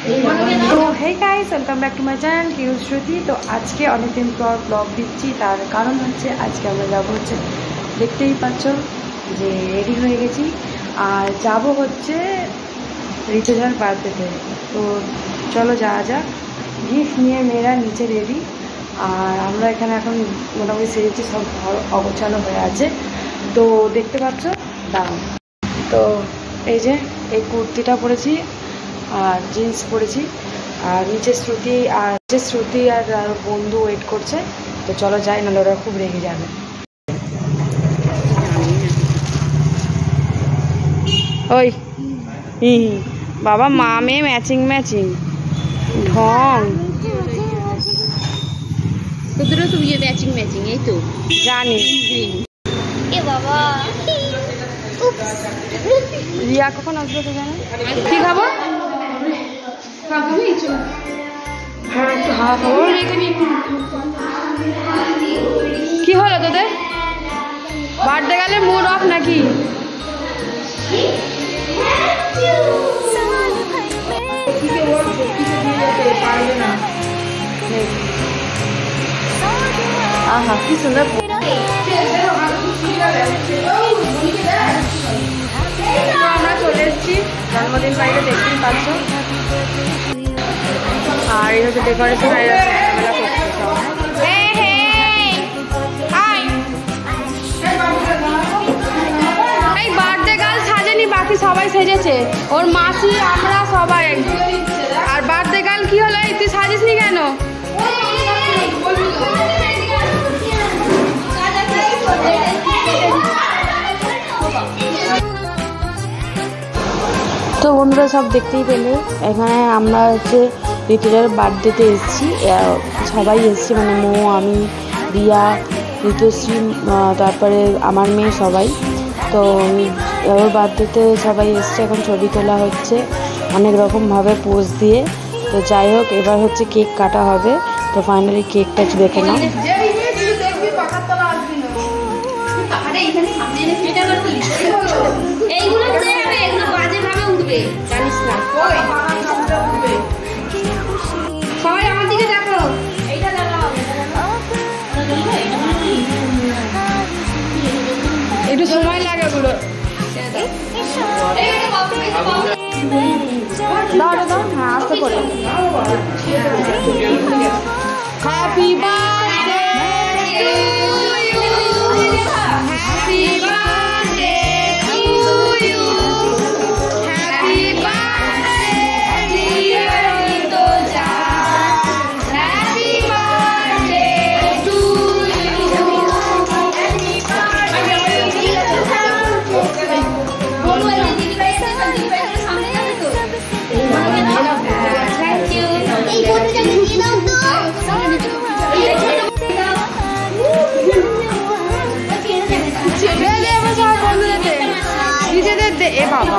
তো hey guys, welcome back to my channel cute Shruti. তো আজকে অনেকদিন পর ব্লগ দিচ্ছি, তার কারণ হচ্ছে আজকে আমরা যাবো হচ্ছে, দেখতেই পাচ্ছ যে রেডি হয়ে গেছি, আর যাব হচ্ছে ঋতুজার বার্থডেতে। তো চলো যাওয়া যাক। গিফট নিয়ে মেয়েরা নিচে রেডি, আর আমরা এখানে এখন মোটামুটি সেরেছি, সব ঘর অগোছানো হয়ে আছে। তো দেখতে পাচ্ছ দাঁড়ান। তো এই যে এই কুর্তিটা পরেছি আর জিন্স পরেছি, আর নিচে শ্রুতি আর বন্ধু ওয়েট করছে। তো চলো যাই, নাহলে ওরা খুব রেগে যাবে। ওই বাবা মা মেয়ে ম্যাচিং ঢং। তোদেরও তো বিয়ে ম্যাচিং এই তো জানি। এ বাবা রিয়া কখন আসবে তো জানো? কি খাবো? হ্যাঁ একটু হাওয়া খাবো। কি হলো তোদের? বার্থডে গেলে মুড অফ নাকি? আহা কি সুন্দর। আমরা চলে এসেছি জন্মদিন বাইরে, দেখতেই পাচ্ছ। আর এই হচ্ছে ডেকোরেশন, এই বার্থডে গার্ল সাজেনি, বাকি সবাই সেজেছে, ওর মাসি আমরা সবাই। আর বার্থডে গার্ল কি হলো? এই তুই সাজিসনি কেন? তো বন্ধুরা সব দেখতেই পেলে, এখানে আমরা হচ্ছে ঋতুজার বার্থডেতে এসেছি, সবাই এসেছি, মানে মৌ, আমি, রিয়া, ঋতুশ্রী, তারপরে আমার মেয়ে, সবাই। তো ওর বার্থডেতে সবাই এসছে, এখন ছবি তোলা হচ্ছে অনেক রকমভাবে পোজ দিয়ে। তো যাই হোক, এবার হচ্ছে কেক কাটা হবে। তো ফাইনালি কেকটা দেখে নাও। জানিস না সবাই আমার দিকে দেখো। একটু সময় লাগে ওগুলো। দাও হ্যাঁ, আস্তে করে। Happy birthday happy birthday to you, happy birthday dear Rituja, happy birthday to you, happy এ বাবা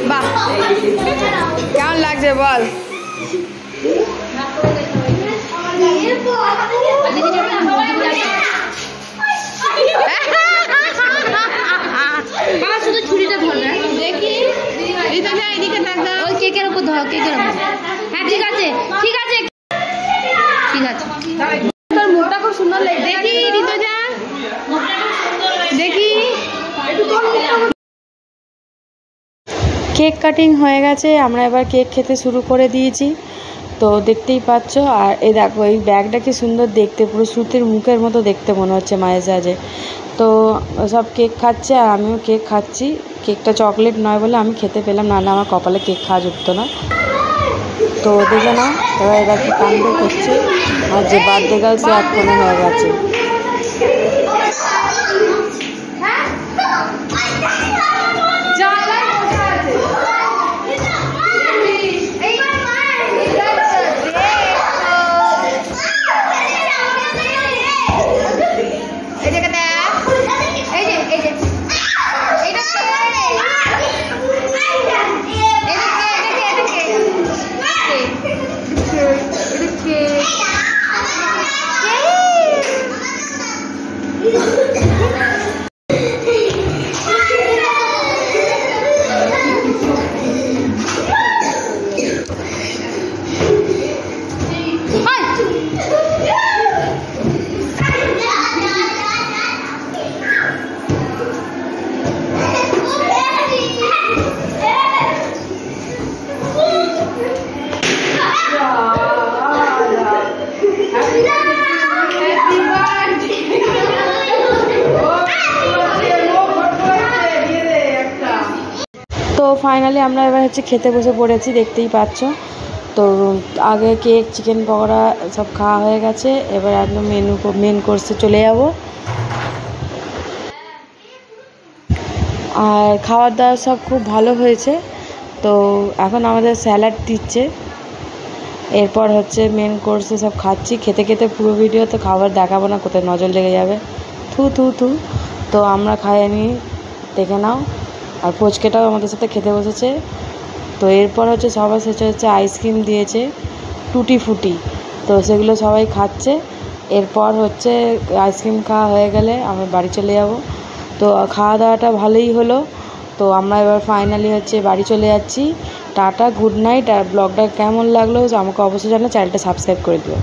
বাহ, কেমন লাগছে বল? শুধু ছুরিটা ধর না, দেখি এদিকে তাকাও, ওই কেকের উপর ধর, কেকের উপর। হ্যাঁ ঠিক আছে ঠিক আছে ঠিক আছে। তোর মুখটা খুব সুন্দর লাগে। দেখি ঋতুজা, দেখি। কেক কাটিং হয়ে গেছে, আমরা এবার কেক খেতে শুরু করে দিয়েছি। তো দেখতেই পাচ্ছ, আর এই দেখো এই ব্যাগটা কি সুন্দর দেখতে, পুরো সুতির মুখের মতো দেখতে মনে হচ্ছে মায়ের সাজে। তো সব কেক খাচ্ছে আর আমিও কেক খাচ্ছি। কেকটা চকলেট নয় বলে আমি খেতে পেলাম, নাহলে আমার কপালে কেক খাওয়া জুটতো না। তো দেখে না এবার এরা কি কাণ্ড করছে, আর যে বার্থডে গার্ল সে এক কোণে হয়ে গেছে। তো ফাইনালি আমরা এবার হচ্ছে খেতে বসে পড়েছি, দেখতেই পাচ্ছ। তো আগে কেক, চিকেন পকোড়া সব খাওয়া হয়ে গেছে, এবার একদম মেন কোর্সে চলে যাব। আর খাওয়ার দাওয়ার সব খুব ভালো হয়েছে। তো এখন আমাদের স্যালাড দিচ্ছে, এরপর হচ্ছে মেন কোর্সে সব খাচ্ছি। খেতে খেতে পুরো ভিডিও তো খাবার দেখাবো না, কোথায় নজর লেগে যাবে। থু থু থু। তো আমরা খাইয়ে নিই, দেখে নাও। আর পুচকেটাও আমাদের সাথে খেতে বসেছে। তো এরপর হচ্ছে সবার শেষে হচ্ছে আইসক্রিম দিয়েছে, টুটি ফুটি। তো সেগুলো সবাই খাচ্ছে। এরপর হচ্ছে আইসক্রিম খাওয়া হয়ে গেলে আমরা বাড়ি চলে যাব। তো খাওয়া দাওয়াটা ভালোই হলো। তো আমরা এবার ফাইনালি হচ্ছে বাড়ি চলে যাচ্ছি। Tata, good night. আর ব্লগটা কেমন লাগলো আমাকে অবশ্যই জানাও, চ্যানেলটা সাবস্ক্রাইব করে দিও।